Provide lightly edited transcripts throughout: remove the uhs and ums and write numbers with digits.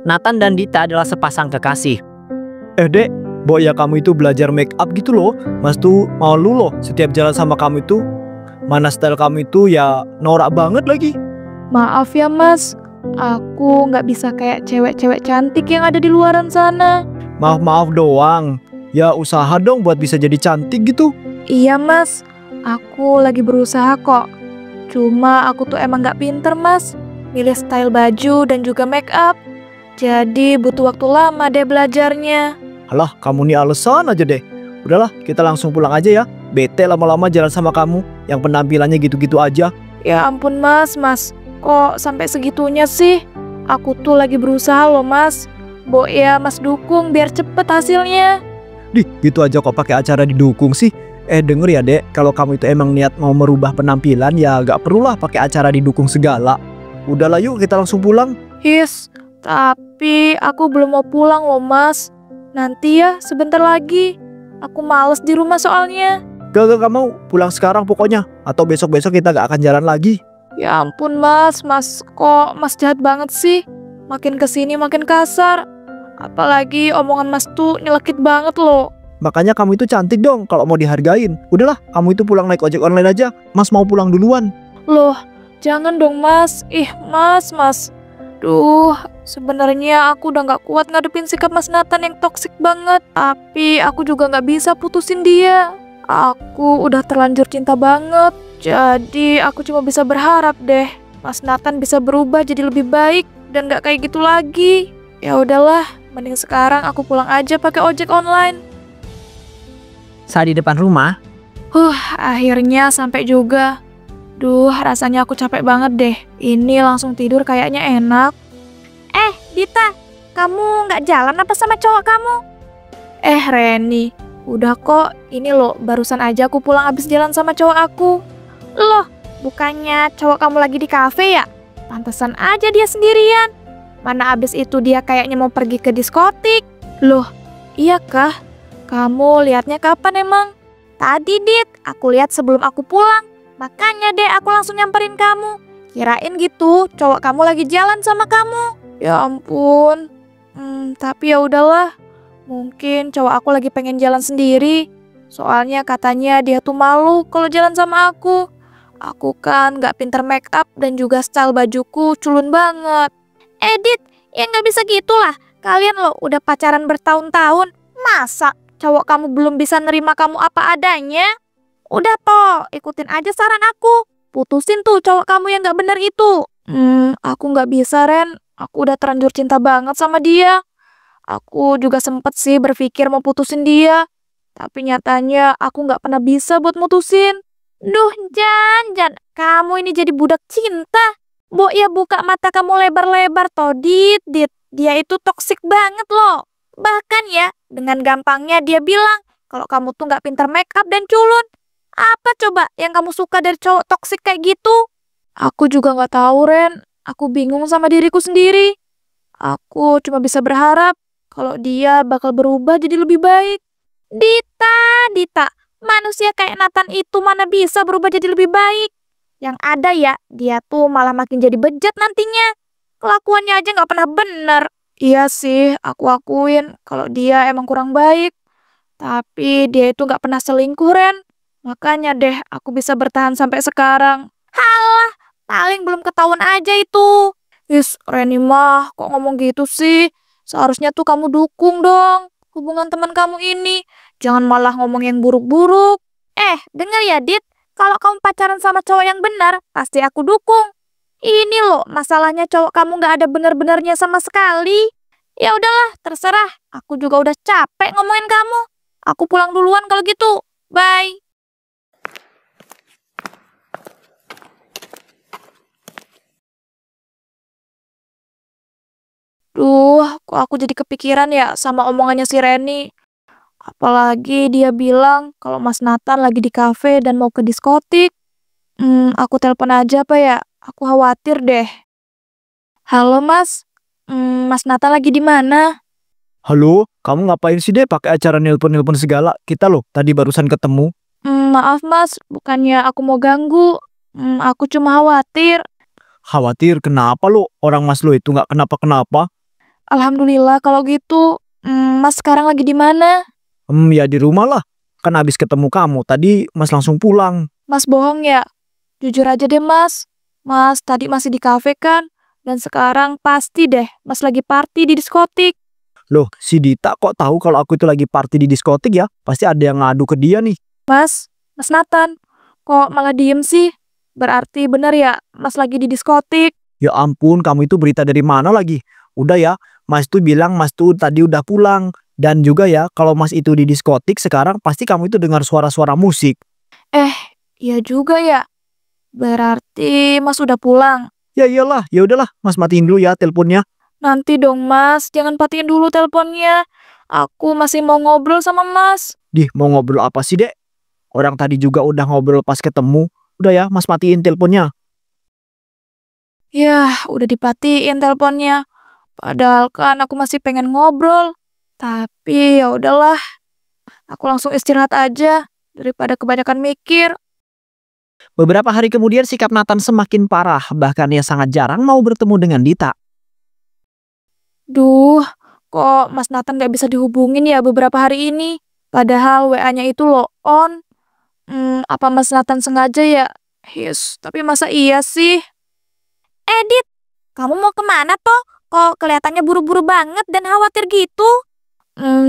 Nathan dan Dita adalah sepasang kekasih. Dek, Bo ya kamu itu belajar make up gitu loh. Mas tuh malu loh setiap jalan sama kamu itu. Mana style kamu itu ya norak banget lagi. Maaf ya mas, aku nggak bisa kayak cewek-cewek cantik yang ada di luaran sana. Maaf doang. Ya usaha dong buat bisa jadi cantik gitu. Iya mas, aku lagi berusaha kok. Cuma aku tuh emang nggak pinter mas, milih style baju dan juga make up. Jadi butuh waktu lama deh belajarnya. Alah, kamu nih alasan aja deh. Udahlah, kita langsung pulang aja ya. Bete lama-lama jalan sama kamu yang penampilannya gitu-gitu aja. Ya ampun mas, kok sampai segitunya sih? Aku tuh lagi berusaha loh mas. Bo ya mas dukung biar cepet hasilnya. Gitu aja kok pakai acara didukung sih. Denger ya dek, kalau kamu itu emang niat mau merubah penampilan ya gak perlulah pakai acara didukung segala. Udahlah yuk kita langsung pulang. Tapi aku belum mau pulang loh mas. Nanti ya sebentar lagi. Aku males di rumah soalnya. Gak mau pulang sekarang pokoknya. Atau besok-besok kita gak akan jalan lagi. Ya ampun mas kok mas jahat banget sih. Makin kesini makin kasar. Apalagi omongan mas tuh nyelekit banget loh. Makanya kamu itu cantik dong kalau mau dihargain. Udahlah, kamu itu pulang naik ojek online aja. Mas mau pulang duluan. Loh, jangan dong mas. Mas. Sebenarnya aku udah gak kuat ngadepin sikap Mas Nathan yang toksik banget. Tapi aku juga gak bisa putusin dia. Aku udah terlanjur cinta banget. Jadi aku cuma bisa berharap deh Mas Nathan bisa berubah jadi lebih baik dan gak kayak gitu lagi. Ya udahlah, mending sekarang aku pulang aja pakai ojek online. Saat di depan rumah, Akhirnya sampai juga. Rasanya aku capek banget deh. Ini langsung tidur kayaknya enak. Dita, kamu nggak jalan apa sama cowok kamu? Reni, udah kok. Ini loh, barusan aja aku pulang abis jalan sama cowok aku. Loh, bukannya cowok kamu lagi di kafe ya? Pantesan aja dia sendirian. Mana abis itu dia kayaknya mau pergi ke diskotik. Loh, iya kah? Kamu lihatnya kapan emang? Tadi, Dit. Aku lihat sebelum aku pulang. Makanya deh aku langsung nyamperin kamu. Kirain gitu, cowok kamu lagi jalan sama kamu. Ya ampun. Tapi ya udahlah. Mungkin cowok aku lagi pengen jalan sendiri. Soalnya katanya dia tuh malu kalau jalan sama aku. Aku kan gak pinter make up dan juga style bajuku culun banget. Edit, ya gak bisa gitulah. Kalian loh udah pacaran bertahun-tahun. Masa cowok kamu belum bisa nerima kamu apa adanya? Udah toh, ikutin aja saran aku. Putusin tuh cowok kamu yang gak bener itu. Aku gak bisa Ren. Aku udah terlanjur cinta banget sama dia. Aku juga sempet sih berpikir mau putusin dia. Tapi nyatanya aku gak pernah bisa buat mutusin. Jan, kamu ini jadi budak cinta. Bo ya buka mata kamu lebar-lebar toh, Dit. Dia itu toksik banget loh. Bahkan ya, dengan gampangnya dia bilang kalau kamu tuh gak pintar make up dan culun. Apa coba yang kamu suka dari cowok toksik kayak gitu? Aku juga gak tahu Ren. Aku bingung sama diriku sendiri. Aku cuma bisa berharap kalau dia bakal berubah jadi lebih baik. Dita, manusia kayak Nathan itu mana bisa berubah jadi lebih baik? Yang ada ya, dia tuh malah makin jadi bejat nantinya. Kelakuannya aja gak pernah bener. Iya sih, aku akuin kalau dia emang kurang baik. Tapi dia itu gak pernah selingkuh Ren. Makanya deh aku bisa bertahan sampai sekarang. Halah, paling belum ketahuan aja itu. Reni mah kok ngomong gitu sih? Seharusnya tuh kamu dukung dong hubungan teman kamu ini. Jangan malah ngomong yang buruk-buruk. Denger ya Dit, kalau kamu pacaran sama cowok yang benar, pasti aku dukung. Ini loh, masalahnya cowok kamu gak ada bener-benernya sama sekali. Ya udahlah, terserah. Aku juga udah capek ngomongin kamu. Aku pulang duluan kalau gitu. Bye. Kok aku jadi kepikiran ya sama omongannya si Reni. Apalagi dia bilang kalau Mas Nathan lagi di kafe dan mau ke diskotik. Aku telepon aja apa ya? Aku khawatir deh. Halo Mas, Mas Nathan lagi di mana? Halo, kamu ngapain sih deh pakai acara nelpon-nelpon segala? Kita loh tadi barusan ketemu. Maaf Mas, bukannya aku mau ganggu. Aku cuma khawatir. Khawatir kenapa lo? Orang mas lo itu nggak kenapa-kenapa. Alhamdulillah kalau gitu. Mas sekarang lagi di mana? Ya di rumah lah. Kan habis ketemu kamu, tadi Mas langsung pulang. Mas bohong ya? Jujur aja deh Mas. Mas tadi masih di kafe kan? Dan sekarang pasti deh Mas lagi party di diskotik. Loh, si Dita kok tahu kalau aku itu lagi party di diskotik ya? Pasti ada yang ngadu ke dia nih. Mas Nathan, kok malah diem sih? Berarti bener ya Mas lagi di diskotik? Ya ampun, kamu itu berita dari mana lagi? Udah ya, Mas tuh bilang Mas tuh tadi udah pulang. Dan juga ya, kalau Mas itu di diskotik sekarang pasti kamu itu dengar suara-suara musik. Iya juga ya. Berarti Mas udah pulang. Ya iyalah, ya udahlah, Mas matiin dulu ya teleponnya. Nanti dong Mas, jangan patiin dulu teleponnya. Aku masih mau ngobrol sama Mas. Mau ngobrol apa sih, Dek? Orang tadi juga udah ngobrol pas ketemu. Udah ya, Mas matiin teleponnya. Yah, udah dipatiin teleponnya. Padahal kan aku masih pengen ngobrol. Tapi ya udahlah. Aku langsung istirahat aja daripada kebanyakan mikir. Beberapa hari kemudian sikap Nathan semakin parah, bahkan ia sangat jarang mau bertemu dengan Dita. Duh, kok Mas Nathan gak bisa dihubungin ya beberapa hari ini? Padahal WA-nya itu loh on. Apa Mas Nathan sengaja ya? Tapi masa iya sih? Edit, kamu mau kemana toh? Kok kelihatannya buru-buru banget dan khawatir gitu?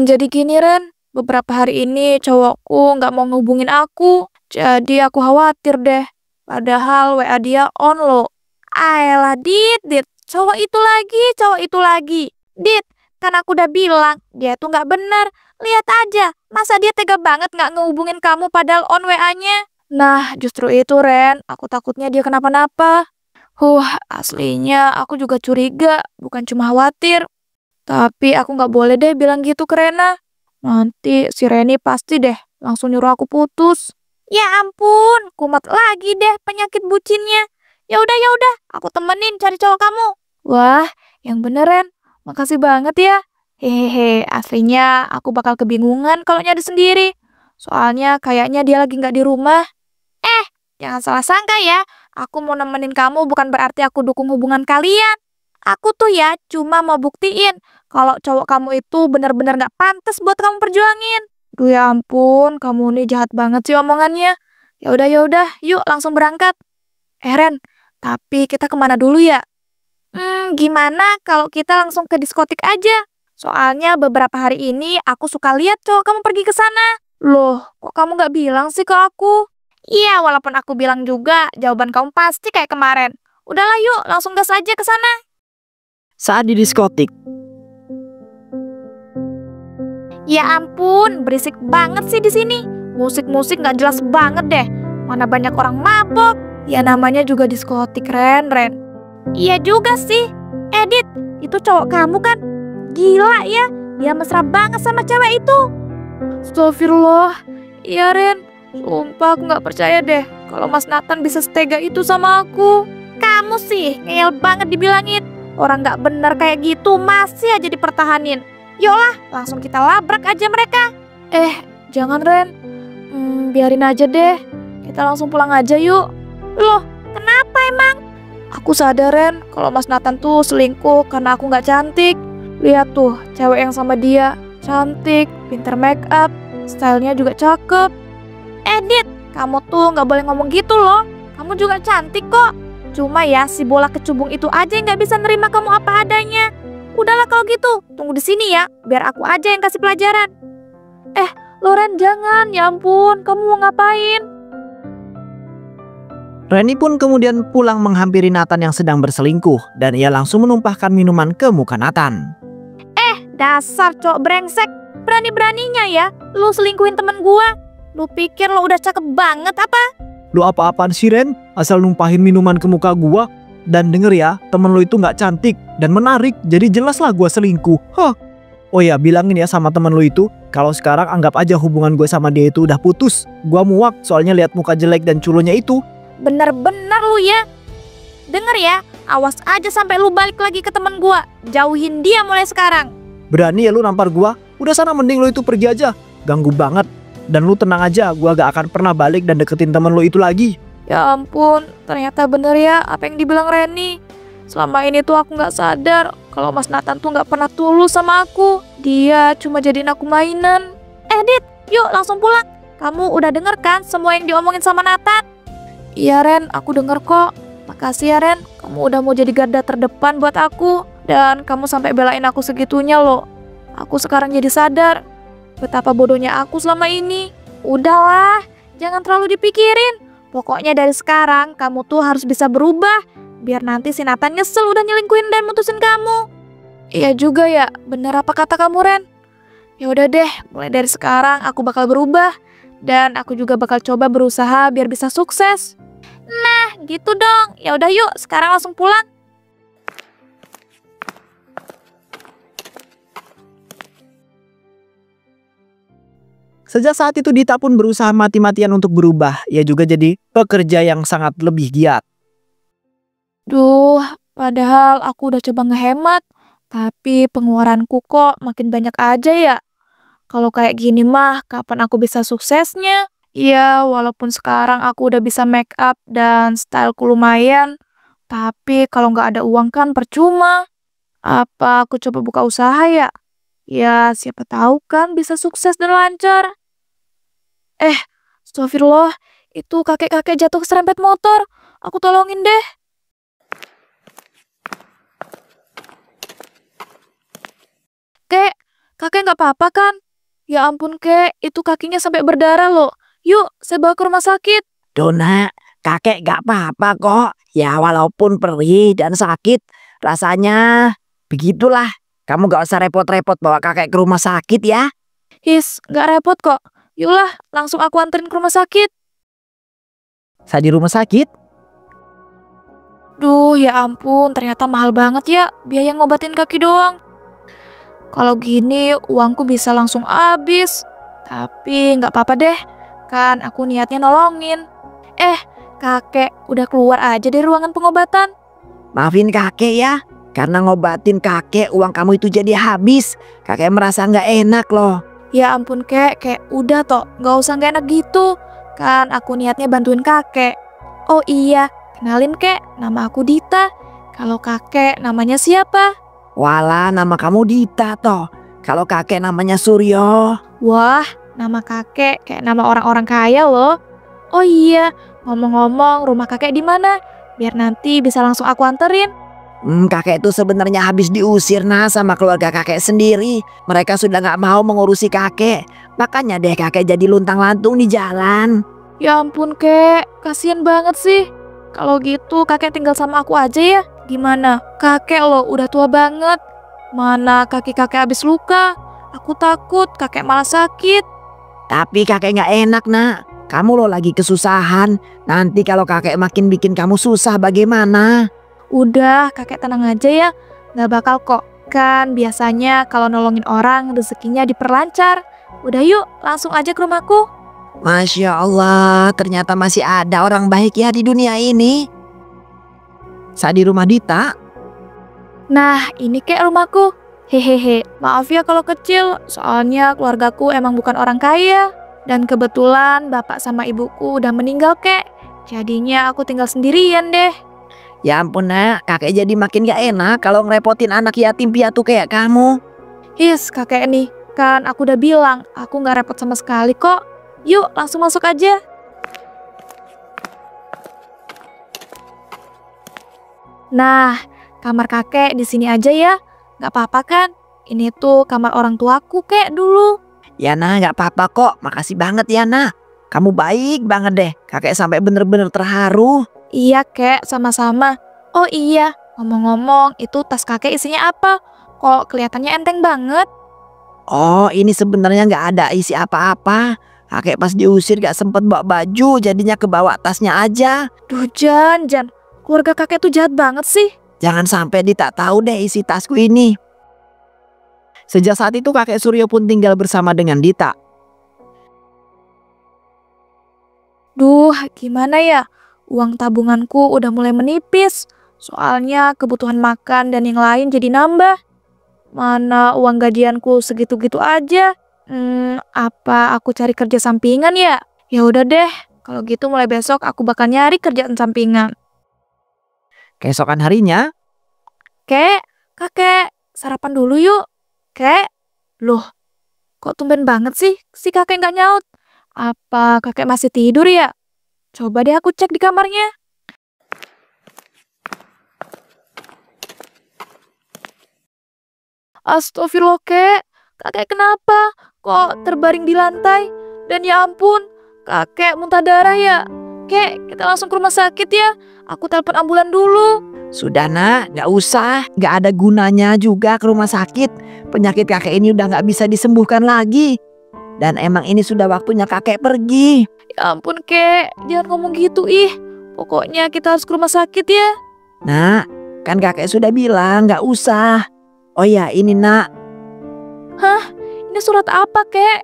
Jadi gini Ren, beberapa hari ini cowokku gak mau ngehubungin aku. Jadi aku khawatir deh. Padahal WA dia on loh. Ayolah Dit. Cowok itu lagi. Dit, kan aku udah bilang, dia tuh gak bener. Lihat aja, masa dia tega banget gak ngehubungin kamu padahal on WA-nya? Nah, justru itu Ren, aku takutnya dia kenapa-napa. Aslinya aku juga curiga, bukan cuma khawatir. Tapi aku gak boleh deh bilang gitu ke Rena. Nanti si Reni pasti deh langsung nyuruh aku putus. Ya ampun, kumat lagi deh penyakit bucinnya. Ya udah, aku temenin cari cowok kamu. Wah, yang beneran. Makasih banget ya. Hehehe, aslinya aku bakal kebingungan kalau nyari sendiri. Soalnya kayaknya dia lagi nggak di rumah. Jangan salah sangka ya. Aku mau nemenin kamu bukan berarti aku dukung hubungan kalian. Aku tuh ya cuma mau buktiin kalau cowok kamu itu bener-bener nggak pantas buat kamu perjuangin. Duh ya ampun, kamu nih jahat banget sih omongannya. Ya udah, yuk langsung berangkat. Ren, tapi kita kemana dulu ya? Gimana kalau kita langsung ke diskotik aja? Soalnya beberapa hari ini aku suka lihat cowok kamu pergi ke sana. Loh, kok kamu nggak bilang sih ke aku? Iya, walaupun aku bilang juga, jawaban kamu pasti kayak kemarin. Udahlah yuk, langsung gas aja ke sana. Saat di diskotik, Ya ampun, berisik banget sih di sini. Musik-musik nggak jelas banget deh. Mana banyak orang mabok. Ya namanya juga diskotik, Ren. Iya juga sih. Edit, itu cowok kamu kan? Gila ya, dia mesra banget sama cewek itu. Astagfirullah. Iya Ren, sumpah aku nggak percaya deh kalau Mas Nathan bisa setega itu sama aku. Kamu sih ngeyel banget dibilangin. Orang nggak bener kayak gitu masih aja dipertahanin. Yolah, langsung kita labrak aja mereka. Jangan Ren. Biarin aja deh. Kita langsung pulang aja yuk. Loh, kenapa emang? Aku sadar Ren, kalau Mas Nathan tuh selingkuh karena aku nggak cantik. Lihat tuh, cewek yang sama dia. Cantik, pinter make up, stylenya juga cakep. Edit, kamu tuh nggak boleh ngomong gitu loh. Kamu juga cantik kok. Cuma ya, si bola kecubung itu aja yang nggak bisa nerima kamu apa adanya. Udahlah kalau gitu, tunggu di sini ya, biar aku aja yang kasih pelajaran. Loren jangan, ya ampun, kamu mau ngapain? Reni pun kemudian pulang menghampiri Nathan yang sedang berselingkuh dan ia langsung menumpahkan minuman ke muka Nathan. Dasar cowok brengsek, berani-beraninya ya, lu selingkuhin temen gua. Lu pikir lo udah cakep banget apa? Lu apa-apaan sih Ren? Asal numpahin minuman ke muka gua. Dan denger ya, temen lu itu gak cantik dan menarik, jadi jelas lah gua selingkuh. Oh ya, bilangin ya sama temen lu itu, kalau sekarang anggap aja hubungan gue sama dia itu udah putus. Gua muak soalnya lihat muka jelek dan culunnya itu. Bener-bener lu ya. Denger ya, awas aja sampai lu balik lagi ke temen gua. Jauhin dia mulai sekarang. Berani ya lu nampar gua? Udah sana mending lu itu pergi aja. Ganggu banget. Dan lu tenang aja, gua gak akan pernah balik dan deketin temen lu itu lagi. Ya ampun, ternyata bener ya apa yang dibilang Reni. Selama ini tuh aku nggak sadar kalau Mas Nathan tuh nggak pernah tulus sama aku. Dia cuma jadiin aku mainan. Dit, yuk langsung pulang. Kamu udah denger kan semua yang diomongin sama Nathan? Iya Ren, aku denger kok. Makasih ya Ren, kamu udah mau jadi garda terdepan buat aku. Dan kamu sampai belain aku segitunya loh. Aku sekarang jadi sadar betapa bodohnya aku selama ini. Udahlah, jangan terlalu dipikirin. Pokoknya dari sekarang kamu tuh harus bisa berubah. Biar nanti si Nathan nyesel udah nyelingkuhin dan mutusin kamu. Iya juga ya, bener apa kata kamu Ren? Ya udah deh, mulai dari sekarang aku bakal berubah. Dan aku juga bakal coba berusaha biar bisa sukses. Nah, gitu dong. Ya udah yuk, sekarang langsung pulang. Sejak saat itu Dita pun berusaha mati-matian untuk berubah. Ia juga jadi pekerja yang sangat lebih giat. Duh, padahal aku udah coba ngehemat. Tapi pengeluaranku kok makin banyak aja ya. Kalau kayak gini mah, kapan aku bisa suksesnya? Ya, walaupun sekarang aku udah bisa make up dan styleku lumayan. Tapi kalau nggak ada uang kan percuma. Apa aku coba buka usaha ya? Ya, siapa tahu kan bisa sukses dan lancar. Astagfirullah, itu kakek-kakek jatuh keserempet motor. Aku tolongin deh. Kek, kakek nggak apa-apa kan? Ya ampun kek, itu kakinya sampai berdarah loh. Yuk, saya bawa ke rumah sakit. Dona, kakek gak apa-apa kok. Ya walaupun perih dan sakit, rasanya begitulah. Kamu gak usah repot-repot bawa kakek ke rumah sakit ya. His, nggak repot kok. Yuklah, langsung aku anterin ke rumah sakit. Saat di rumah sakit, Duh, ya ampun, ternyata mahal banget ya biaya ngobatin kaki doang. Kalau gini, uangku bisa langsung habis. Tapi nggak apa-apa deh, kan aku niatnya nolongin. Kakek, udah keluar aja dari ruangan pengobatan. Maafin kakek ya, karena ngobatin kakek uang kamu itu jadi habis. Kakek merasa gak enak loh. Ya ampun kek, udah toh, nggak usah nggak enak gitu. Kan aku niatnya bantuin kakek. Oh iya, kenalin kek, nama aku Dita. Kalau kakek namanya siapa? Walah, nama kamu Dita toh. Kalau kakek namanya Suryo. Wah, nama kakek kayak nama orang-orang kaya loh. Oh iya, ngomong-ngomong rumah kakek di mana? Biar nanti bisa langsung aku anterin. Kakek itu sebenarnya habis diusir sama keluarga kakek sendiri. Mereka sudah gak mau mengurusi kakek. Makanya deh kakek jadi luntang-lantung di jalan. Ya ampun kek, kasian banget sih. Kalau gitu kakek tinggal sama aku aja ya. Gimana? Kakek loh udah tua banget. Mana kaki kakek habis luka. Aku takut kakek malah sakit. Tapi kakek gak enak nak. Kamu loh lagi kesusahan. Nanti kalau kakek makin bikin kamu susah bagaimana? Udah, kakek tenang aja ya. Gak bakal kok. Kan biasanya kalau nolongin orang rezekinya diperlancar. Udah yuk, langsung aja ke rumahku. Masya Allah, ternyata masih ada orang baik ya di dunia ini. saat di rumah Dita, Nah, ini kek rumahku. Hehehe, maaf ya kalau kecil, soalnya keluargaku emang bukan orang kaya. Dan kebetulan bapak sama ibuku udah meninggal kek. Jadinya aku tinggal sendirian deh. Ya ampun nak, kakek jadi makin gak enak kalau ngerepotin anak yatim piatu kayak kamu. His, kakek nih, kan aku udah bilang, aku gak repot sama sekali kok. Yuk, langsung masuk aja. Nah, kamar kakek di sini aja ya. Gak apa-apa kan? Ini tuh kamar orang tuaku kek dulu. Ya nak, gak apa-apa kok, makasih banget ya nak. Kamu baik banget deh, kakek sampai bener-bener terharu. Iya kek, sama-sama. Oh iya, ngomong-ngomong itu tas kakek isinya apa? Kok kelihatannya enteng banget? Oh ini sebenarnya gak ada isi apa-apa. Kakek pas diusir gak sempet bawa baju, jadinya kebawa tasnya aja. Duh Jan, keluarga kakek tuh jahat banget sih. Jangan sampai Dita tahu deh isi tasku ini. sejak saat itu kakek Suryo pun tinggal bersama dengan Dita. Duh, gimana ya? Uang tabunganku udah mulai menipis. Soalnya kebutuhan makan dan yang lain jadi nambah. Mana uang gajianku segitu-gitu aja. Apa aku cari kerja sampingan ya? Ya udah deh, kalau gitu mulai besok aku bakal nyari kerjaan sampingan. Keesokan harinya, Kakek, sarapan dulu yuk. Kek, loh, kok tumben banget sih si kakek nggak nyaut? Apa kakek masih tidur ya? Coba deh aku cek di kamarnya. Astagfirullah, Kek. Kakek kenapa? Kok terbaring di lantai? Dan ya ampun, kakek muntah darah ya? Kek, kita langsung ke rumah sakit ya. Aku telepon ambulan dulu. Sudah nak, gak usah. Gak ada gunanya juga ke rumah sakit. Penyakit kakek ini udah gak bisa disembuhkan lagi. Dan emang ini sudah waktunya kakek pergi. Ya ampun, Kek. Jangan ngomong gitu, ih. Pokoknya kita harus ke rumah sakit ya. Nak, kan kakek sudah bilang gak usah. Oh ya, ini nak. Ini surat apa, Kek?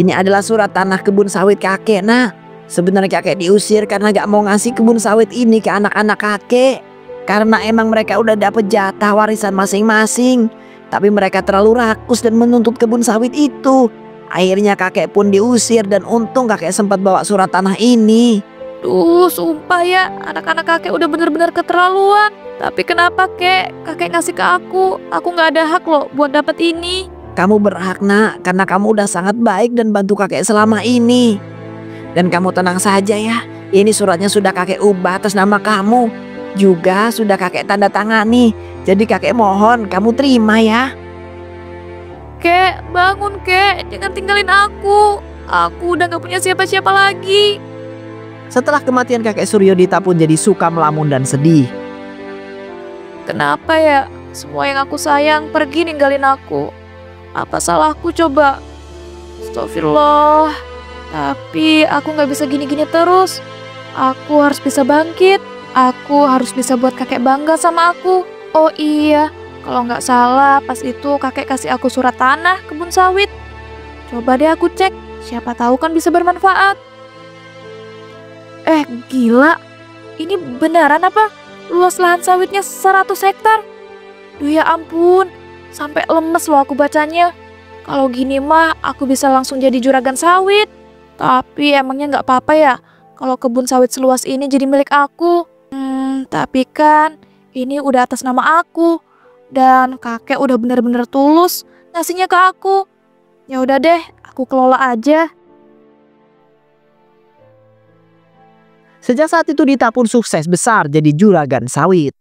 Ini adalah surat tanah kebun sawit kakek, nak. Sebenarnya kakek diusir karena gak mau ngasih kebun sawit ini ke anak-anak kakek. Karena emang mereka udah dapet jatah warisan masing-masing. Tapi mereka terlalu rakus dan menuntut kebun sawit itu. Akhirnya kakek pun diusir dan untung kakek sempat bawa surat tanah ini. Duh, sumpah ya, anak-anak kakek udah bener-bener keterlaluan. Tapi kenapa, Kek? Kakek ngasih ke aku. Aku gak ada hak loh buat dapet ini. Kamu berhak, nak, karena kamu udah sangat baik dan bantu kakek selama ini. Dan kamu tenang saja ya. Ini suratnya sudah kakek ubah atas nama kamu. Juga sudah kakek tanda tangani. Jadi kakek mohon kamu terima ya. Kek, bangun, Kek. Jangan tinggalin aku. Aku udah gak punya siapa-siapa lagi. Setelah kematian kakek Suryodita pun jadi suka melamun dan sedih. Kenapa ya? Semua yang aku sayang pergi ninggalin aku. Apa salahku coba? Astagfirullah. Tapi aku gak bisa gini-gini terus. Aku harus bisa bangkit. Aku harus bisa buat kakek bangga sama aku. Oh iya, kalau nggak salah pas itu kakek kasih aku surat tanah kebun sawit. Coba deh aku cek, siapa tahu kan bisa bermanfaat. Gila, ini beneran apa? Luas lahan sawitnya 100 hektar. Duh ya ampun, sampai lemes loh aku bacanya. Kalau gini mah aku bisa langsung jadi juragan sawit. Tapi emangnya nggak apa-apa ya kalau kebun sawit seluas ini jadi milik aku? Tapi kan ini udah atas nama aku dan kakek udah bener-bener tulus ngasihnya ke aku. Ya udah deh, aku kelola aja. Sejak saat itu Dita pun sukses besar jadi juragan sawit.